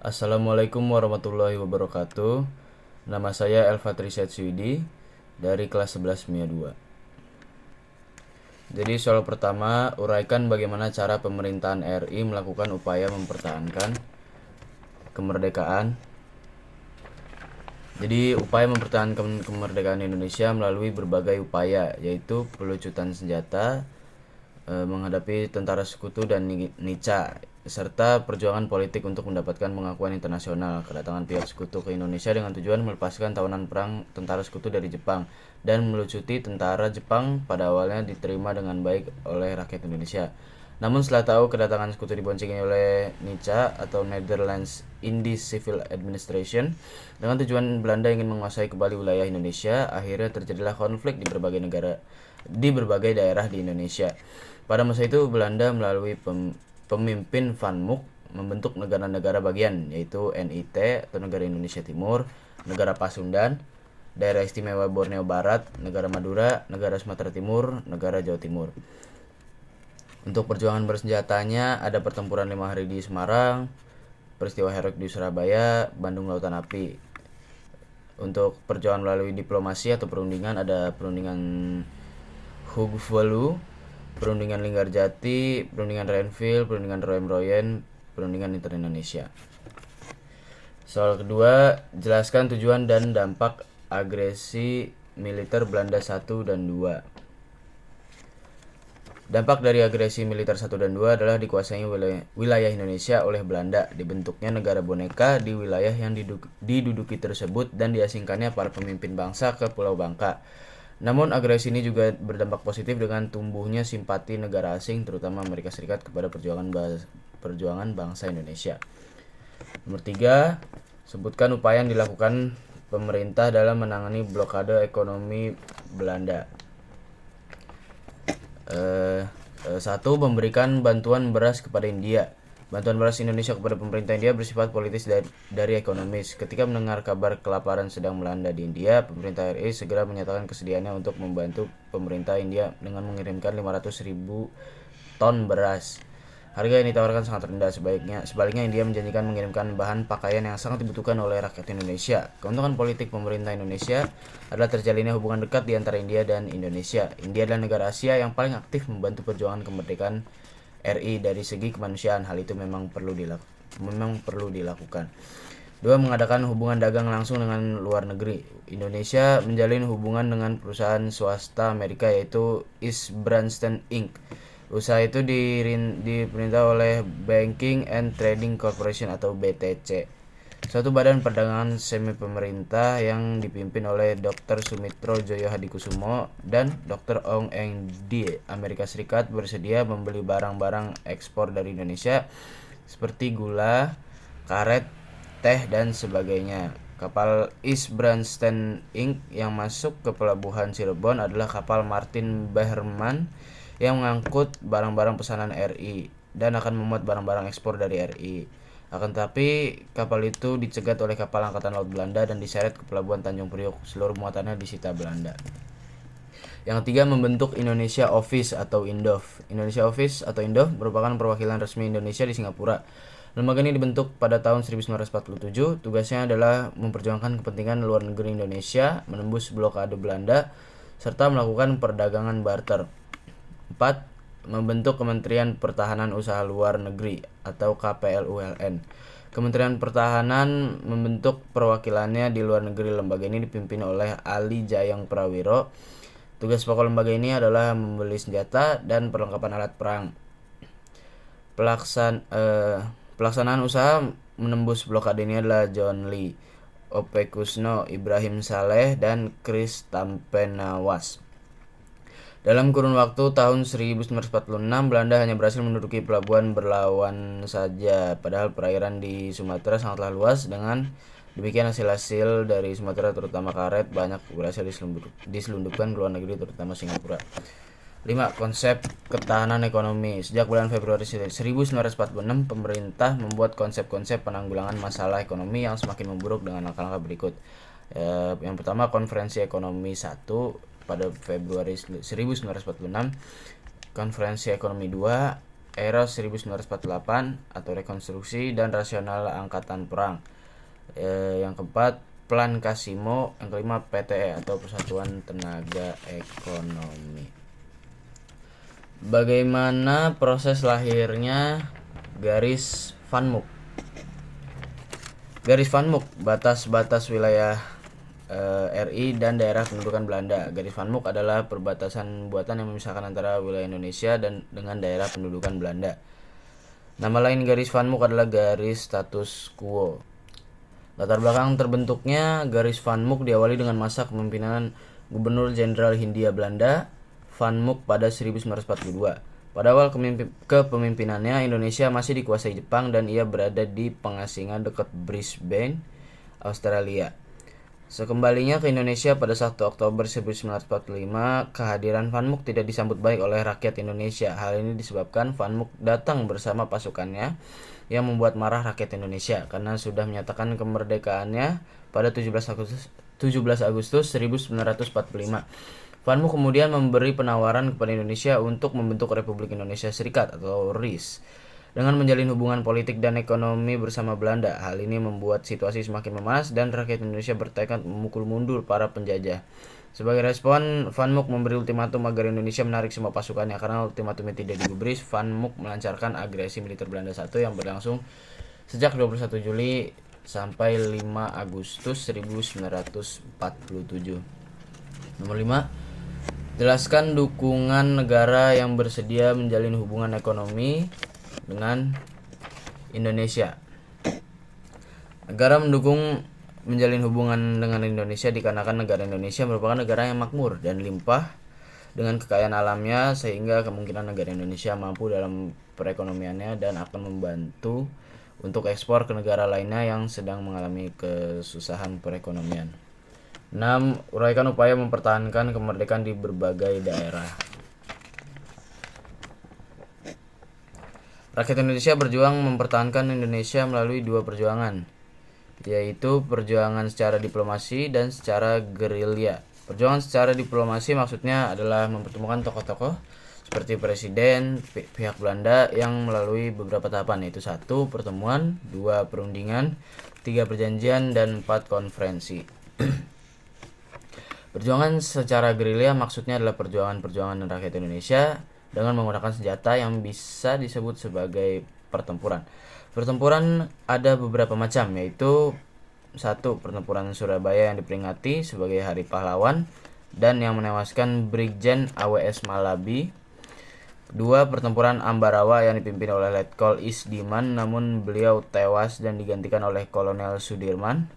Assalamualaikum warahmatullahi wabarakatuh. Nama saya Elva Trisyatsyudi dari kelas 11 MIA 2. Jadi soal pertama, uraikan bagaimana cara pemerintahan RI melakukan upaya mempertahankan kemerdekaan. Jadi upaya mempertahankan kemerdekaan Indonesia melalui berbagai upaya, yaitu pelucutan senjata, menghadapi tentara sekutu dan Nica, serta perjuangan politik untuk mendapatkan pengakuan internasional. Kedatangan pihak sekutu ke Indonesia dengan tujuan melepaskan tawanan perang tentara sekutu dari Jepang dan melucuti tentara Jepang pada awalnya diterima dengan baik oleh rakyat Indonesia. Namun setelah tahu kedatangan sekutu diboncengi oleh Nica atau Netherlands Indies Civil Administration dengan tujuan Belanda ingin menguasai kembali wilayah Indonesia, akhirnya terjadilah konflik di berbagai daerah di Indonesia. Pada masa itu Belanda melalui pemimpin Van Mook membentuk negara-negara bagian, yaitu NIT atau Negara Indonesia Timur, Negara Pasundan, Daerah Istimewa Borneo Barat, Negara Madura, Negara Sumatera Timur, Negara Jawa Timur. Untuk perjuangan bersenjatanya ada pertempuran 5 hari di Semarang, peristiwa heroik di Surabaya, Bandung Lautan Api. Untuk perjuangan melalui diplomasi atau perundingan ada perundingan Hugvelu, perundingan Linggarjati, perundingan Renville, perundingan Roem-Royen, perundingan Inter-Indonesia. Soal kedua, jelaskan tujuan dan dampak agresi militer Belanda 1 dan 2. Dampak dari agresi militer 1 dan 2 adalah dikuasainya wilayah Indonesia oleh Belanda, dibentuknya negara boneka di wilayah yang diduduki tersebut, dan diasingkannya para pemimpin bangsa ke Pulau Bangka. Namun agresi ini juga berdampak positif dengan tumbuhnya simpati negara asing, terutama Amerika Serikat, kepada perjuangan bangsa Indonesia. Nomor 3, sebutkan upaya yang dilakukan pemerintah dalam menangani blokade ekonomi Belanda. 1. Memberikan bantuan beras kepada India. Bantuan beras Indonesia kepada pemerintah India bersifat politis dari ekonomis. Ketika mendengar kabar kelaparan sedang melanda di India, pemerintah RI segera menyatakan kesediaannya untuk membantu pemerintah India dengan mengirimkan 500.000 ton beras. Harga yang ditawarkan sangat rendah. Sebaliknya India menjanjikan mengirimkan bahan pakaian yang sangat dibutuhkan oleh rakyat Indonesia. Keuntungan politik pemerintah Indonesia adalah terjalinnya hubungan dekat di antara India dan Indonesia. India adalah negara Asia yang paling aktif membantu perjuangan kemerdekaan RI dari segi kemanusiaan. Hal itu memang perlu dilakukan. 2. Mengadakan hubungan dagang langsung dengan luar negeri. Indonesia menjalin hubungan dengan perusahaan swasta Amerika, yaitu East Branston Inc. Usaha itu diperintah oleh Banking and Trading Corporation atau BTC, suatu badan perdagangan semi pemerintah yang dipimpin oleh Dr. Sumitro Joyo Hadikusumo, dan Dr. Ong Eng di Amerika Serikat bersedia membeli barang-barang ekspor dari Indonesia seperti gula, karet, teh, dan sebagainya. Kapal East Branston Inc. yang masuk ke pelabuhan Cirebon adalah kapal Martin Behrman yang mengangkut barang-barang pesanan RI dan akan memuat barang-barang ekspor dari RI. Akan tetapi kapal itu dicegat oleh kapal Angkatan Laut Belanda dan diseret ke pelabuhan Tanjung Priok. Seluruh muatannya disita Belanda. Yang 3, membentuk Indonesia Office atau INDOF. Indonesia Office atau INDOF merupakan perwakilan resmi Indonesia di Singapura. Lembaga ini dibentuk pada tahun 1947. Tugasnya adalah memperjuangkan kepentingan luar negeri Indonesia, menembus blokade Belanda, serta melakukan perdagangan barter. 4. Membentuk Kementerian Pertahanan Usaha Luar Negeri atau KPLULN. Kementerian Pertahanan membentuk perwakilannya di luar negeri. Lembaga ini dipimpin oleh Ali Jayang Prawiro. Tugas pokok lembaga ini adalah membeli senjata dan perlengkapan alat perang. Pelaksanaan usaha menembus blokade ini adalah John Lee, Ope Kusno, Ibrahim Saleh, dan Chris Tampenawas. Dalam kurun waktu tahun 1946, Belanda hanya berhasil menduduki pelabuhan Berlawan saja, padahal perairan di Sumatera sangatlah luas. Dengan demikian hasil-hasil dari Sumatera, terutama karet, banyak berhasil diselundupkan ke luar negeri, terutama Singapura. 5. Konsep ketahanan ekonomi. Sejak bulan Februari 1946, pemerintah membuat konsep-konsep penanggulangan masalah ekonomi yang semakin memburuk dengan langkah-langkah berikut. Yang pertama, Konferensi Ekonomi 1 pada Februari 1946, Konferensi Ekonomi 2 era 1948 atau rekonstruksi dan rasional angkatan perang. Yang keempat, Plan Casimo. Yang kelima, PTE atau Persatuan Tenaga Ekonomi. Bagaimana proses lahirnya garis Van Mook? Garis Van Mook, batas-batas wilayah RI dan daerah pendudukan Belanda. Garis Van Mook adalah perbatasan buatan yang memisahkan antara wilayah Indonesia dan dengan daerah pendudukan Belanda. Nama lain garis Van Mook adalah garis status quo. Latar belakang terbentuknya garis Van Mook diawali dengan masa kepemimpinan Gubernur Jenderal Hindia Belanda Van Mook pada 1942. Pada awal kepemimpinannya, Indonesia masih dikuasai Jepang dan ia berada di pengasingan dekat Brisbane, Australia. Sekembalinya ke Indonesia pada 1 Oktober 1945, kehadiran Van Mook tidak disambut baik oleh rakyat Indonesia. Hal ini disebabkan Van Mook datang bersama pasukannya yang membuat marah rakyat Indonesia karena sudah menyatakan kemerdekaannya pada 17 Agustus 1945. Van Mook kemudian memberi penawaran kepada Indonesia untuk membentuk Republik Indonesia Serikat atau RIS dengan menjalin hubungan politik dan ekonomi bersama Belanda. Hal ini membuat situasi semakin memanas dan rakyat Indonesia bertekad memukul mundur para penjajah. Sebagai respon, Van Mook memberi ultimatum agar Indonesia menarik semua pasukannya. Karena ultimatumnya tidak digubris, Van Mook melancarkan agresi militer Belanda I yang berlangsung sejak 21 Juli sampai 5 Agustus 1947. Nomor 5. Jelaskan dukungan negara yang bersedia menjalin hubungan ekonomi dengan Indonesia. Negara mendukung menjalin hubungan dengan Indonesia dikarenakan negara Indonesia merupakan negara yang makmur dan limpah dengan kekayaan alamnya, sehingga kemungkinan negara Indonesia mampu dalam perekonomiannya dan akan membantu untuk ekspor ke negara lainnya yang sedang mengalami kesusahan perekonomian. 6. Uraikan upaya mempertahankan kemerdekaan di berbagai daerah. Rakyat Indonesia berjuang mempertahankan Indonesia melalui 2 perjuangan, yaitu perjuangan secara diplomasi dan secara gerilya. Perjuangan secara diplomasi maksudnya adalah mempertemukan tokoh-tokoh seperti presiden pihak Belanda yang melalui beberapa tahapan, yaitu 1. Pertemuan, 2. Perundingan, 3. Perjanjian, dan 4. Konferensi. Perjuangan secara gerilya maksudnya adalah perjuangan rakyat Indonesia dengan menggunakan senjata yang bisa disebut sebagai pertempuran. Pertempuran ada beberapa macam, yaitu 1. Pertempuran Surabaya yang diperingati sebagai Hari Pahlawan dan yang menewaskan Brigjen AWS Malabi. 2. Pertempuran Ambarawa yang dipimpin oleh Letkol Isdiman, namun beliau tewas dan digantikan oleh Kolonel Sudirman.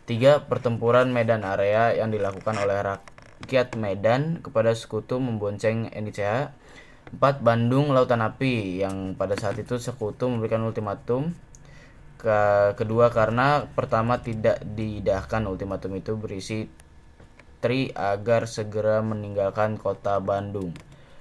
3. Pertempuran Medan Area yang dilakukan oleh rakyat Medan kepada sekutu membonceng NICH. 4. Bandung Lautan Api yang pada saat itu sekutu memberikan ultimatum. Kedua, karena pertama tidak diidahkan ultimatum itu berisi Tri agar segera meninggalkan kota Bandung.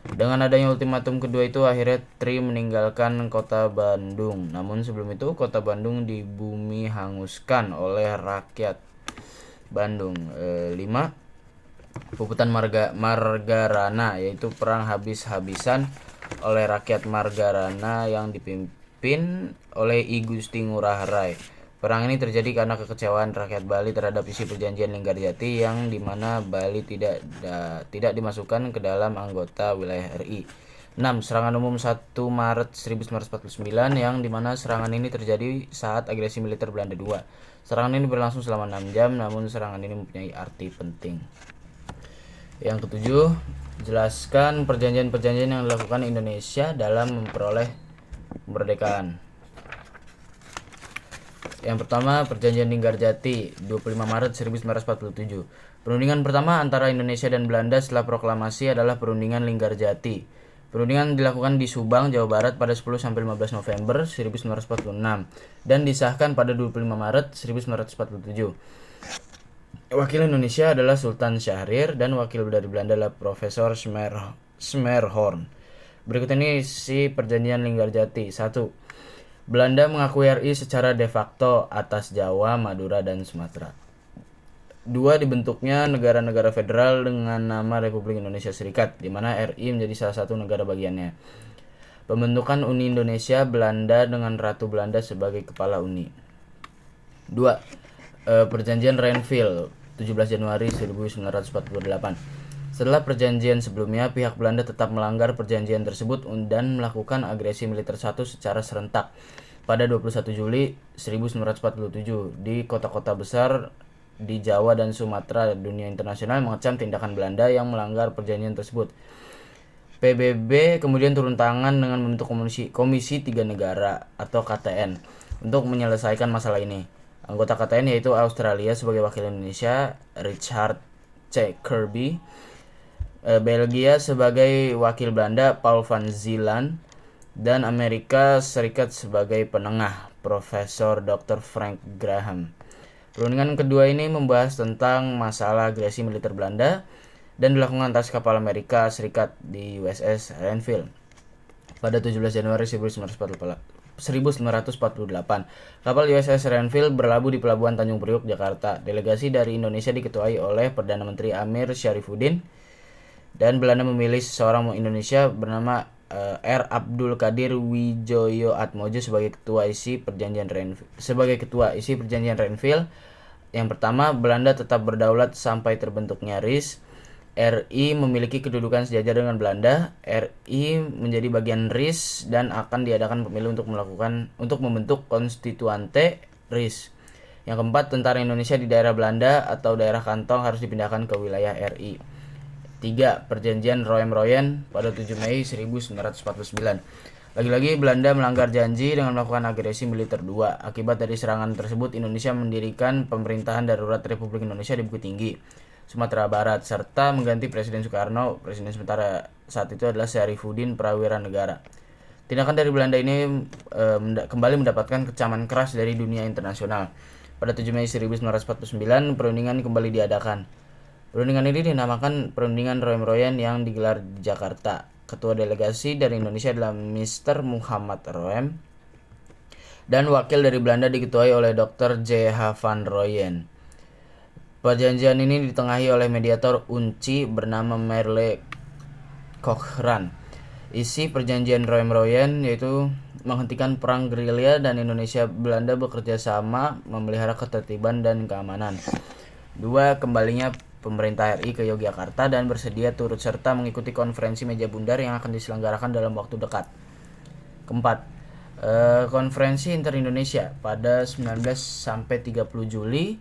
Dengan adanya ultimatum kedua itu, akhirnya Tri meninggalkan kota Bandung. Namun sebelum itu, kota Bandung dibumi hanguskan oleh rakyat Bandung. 5. Puputan Margarana, yaitu perang habis-habisan oleh rakyat Margarana yang dipimpin oleh I Gusti Ngurah Rai. Perang ini terjadi karena kekecewaan rakyat Bali terhadap isi perjanjian Linggarjati yang dimana Bali tidak dimasukkan ke dalam anggota wilayah RI. 6. Serangan umum 1 Maret 1949 yang dimana serangan ini terjadi saat agresi militer Belanda II. Serangan ini berlangsung selama 6 jam, namun serangan ini mempunyai arti penting. Yang ketujuh, jelaskan perjanjian-perjanjian yang dilakukan Indonesia dalam memperoleh kemerdekaan. Yang pertama, Perjanjian Linggarjati 25 Maret 1947. Perundingan pertama antara Indonesia dan Belanda setelah proklamasi adalah Perundingan Linggarjati. Perundingan dilakukan di Subang, Jawa Barat pada 10-15 November 1946 dan disahkan pada 25 Maret 1947. Wakil Indonesia adalah Sultan Syahrir dan wakil dari Belanda adalah Profesor Smerhorn. Berikut ini isi Perjanjian Linggarjati. 1. Belanda mengakui RI secara de facto atas Jawa, Madura, dan Sumatera. 2. Dibentuknya negara-negara federal dengan nama Republik Indonesia Serikat, di mana RI menjadi salah satu negara bagiannya. Pembentukan Uni Indonesia Belanda dengan Ratu Belanda sebagai kepala Uni. 2. Perjanjian Renville 17 Januari 1948. Setelah perjanjian sebelumnya, pihak Belanda tetap melanggar perjanjian tersebut dan melakukan agresi militer satu secara serentak pada 21 Juli 1947 di kota-kota besar di Jawa dan Sumatera. Dunia internasional mengecam tindakan Belanda yang melanggar perjanjian tersebut. PBB kemudian turun tangan dengan membentuk Komisi Tiga Negara atau KTN untuk menyelesaikan masalah ini. Anggota KTN yaitu Australia sebagai wakil Indonesia, Richard C. Kirby, Belgia sebagai wakil Belanda, Paul van Zeeland, dan Amerika Serikat sebagai penengah, Profesor Dr. Frank Graham. Perundingan kedua ini membahas tentang masalah agresi militer Belanda dan dilakukan atas kapal Amerika Serikat di USS Renville pada 17 Januari 1948. Kapal USS Renville berlabuh di Pelabuhan Tanjung Priok, Jakarta. Delegasi dari Indonesia diketuai oleh Perdana Menteri Amir Syarifuddin, dan Belanda memilih seorang Indonesia bernama R. Abdul Qadir Wijoyo Atmojo sebagai ketua isi perjanjian Renville. Yang pertama, Belanda tetap berdaulat sampai terbentuknya RIS. RI memiliki kedudukan sejajar dengan Belanda. RI menjadi bagian RIS dan akan diadakan pemilu untuk membentuk konstituante RIS. Yang keempat, tentara Indonesia di daerah Belanda atau daerah kantong harus dipindahkan ke wilayah RI. 3. Perjanjian Roem-Royen pada 7 Mei 1949. Lagi-lagi Belanda melanggar janji dengan melakukan agresi militer. 2. Akibat dari serangan tersebut, Indonesia mendirikan pemerintahan darurat Republik Indonesia di Bukit Tinggi, Sumatera Barat, serta mengganti Presiden Soekarno. Presiden sementara saat itu adalah Syarifuddin Prawira Negara. Tindakan dari Belanda ini kembali mendapatkan kecaman keras dari dunia internasional. Pada 7 Mei 1949, perundingan kembali diadakan. Perundingan ini dinamakan Perundingan Roem-Royen yang digelar di Jakarta. Ketua delegasi dari Indonesia adalah Mr. Muhammad Roem, dan wakil dari Belanda diketuai oleh Dr. J. H. van Rooyen. Perjanjian ini ditengahi oleh mediator UNCI bernama Merle Cochrane. Isi perjanjian Roem-Royen yaitu menghentikan perang gerilya dan Indonesia Belanda bekerja sama memelihara ketertiban dan keamanan. 2. Kembalinya pemerintah RI ke Yogyakarta dan bersedia turut serta mengikuti konferensi meja bundar yang akan diselenggarakan dalam waktu dekat. Keempat, konferensi Inter-Indonesia pada 19-30 Juli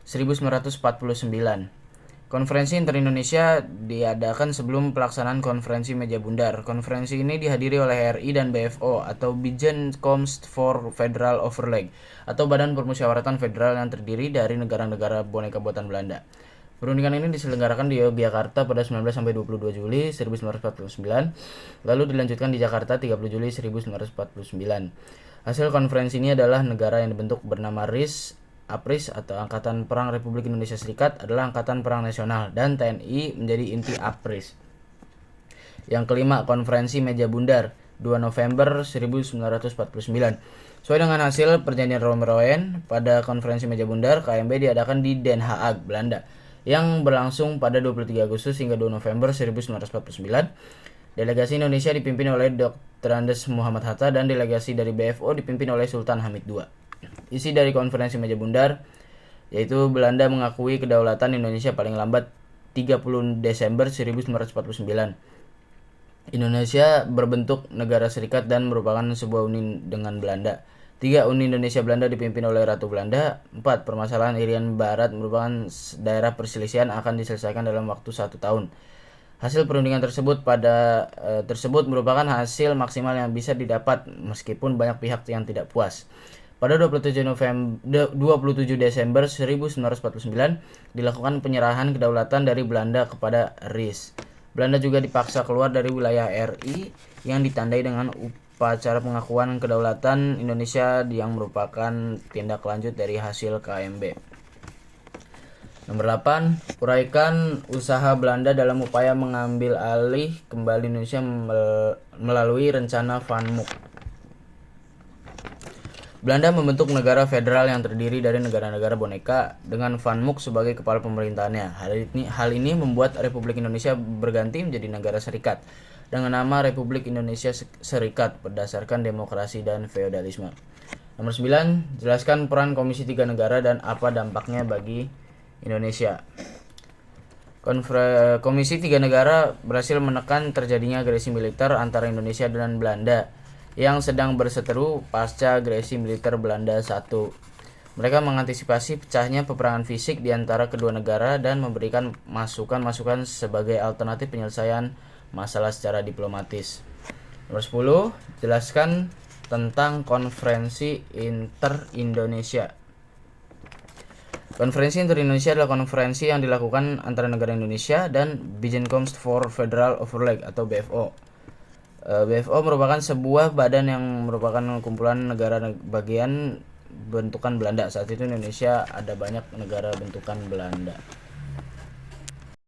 1949. Konferensi Inter-Indonesia diadakan sebelum pelaksanaan konferensi meja bundar. Konferensi ini dihadiri oleh RI dan BFO atau Bijeenkomst voor Federal Overleg atau Badan Permusyawaratan Federal yang terdiri dari negara-negara boneka buatan Belanda. Perundingan ini diselenggarakan di Yogyakarta pada 19-22 Juli 1949, lalu dilanjutkan di Jakarta 30 Juli 1949. Hasil konferensi ini adalah negara yang dibentuk bernama RIS, APRIS atau Angkatan Perang Republik Indonesia Serikat adalah Angkatan Perang Nasional, dan TNI menjadi inti APRIS. Yang kelima, konferensi meja bundar 2 November 1949. Sesuai dengan hasil perjanjian Roem-Royen, pada konferensi meja bundar KMB diadakan di Den Haag, Belanda, yang berlangsung pada 23 Agustus hingga 2 November 1949. Delegasi Indonesia dipimpin oleh Dr. Andes Muhammad Hatta dan delegasi dari BFO dipimpin oleh Sultan Hamid II. Isi dari konferensi meja bundar yaitu Belanda mengakui kedaulatan Indonesia paling lambat 30 Desember 1949. Indonesia berbentuk negara serikat dan merupakan sebuah uni dengan Belanda. 3. Uni Indonesia Belanda dipimpin oleh Ratu Belanda. 4. Permasalahan Irian Barat merupakan daerah perselisihan akan diselesaikan dalam waktu 1 tahun. Hasil perundingan tersebut merupakan hasil maksimal yang bisa didapat meskipun banyak pihak yang tidak puas. Pada 27 Desember 1949 dilakukan penyerahan kedaulatan dari Belanda kepada RIS. Belanda juga dipaksa keluar dari wilayah RI yang ditandai dengan upacara pengakuan kedaulatan Indonesia yang merupakan tindak lanjut dari hasil KMB. Nomor 8, uraikan usaha Belanda dalam upaya mengambil alih kembali Indonesia melalui rencana Van Mook. Belanda membentuk negara federal yang terdiri dari negara-negara boneka dengan Van Mook sebagai kepala pemerintahannya. Hal ini membuat Republik Indonesia berganti menjadi negara serikat. dengan nama Republik Indonesia Serikat berdasarkan demokrasi dan feodalisme. Nomor 9, jelaskan peran Komisi Tiga Negara dan apa dampaknya bagi Indonesia. Komisi Tiga Negara berhasil menekan terjadinya agresi militer antara Indonesia dan Belanda yang sedang berseteru pasca agresi militer Belanda I. Mereka mengantisipasi pecahnya peperangan fisik di antara kedua negara dan memberikan masukan-masukan sebagai alternatif penyelesaian masalah secara diplomatis. Nomor 10, jelaskan tentang Konferensi Inter-Indonesia. Konferensi Inter-Indonesia adalah konferensi yang dilakukan antara negara Indonesia dan Bijeenkomst for Federal Overleg atau BFO. BFO merupakan sebuah badan yang merupakan kumpulan negara bagian bentukan Belanda. Saat itu Indonesia ada banyak negara bentukan Belanda.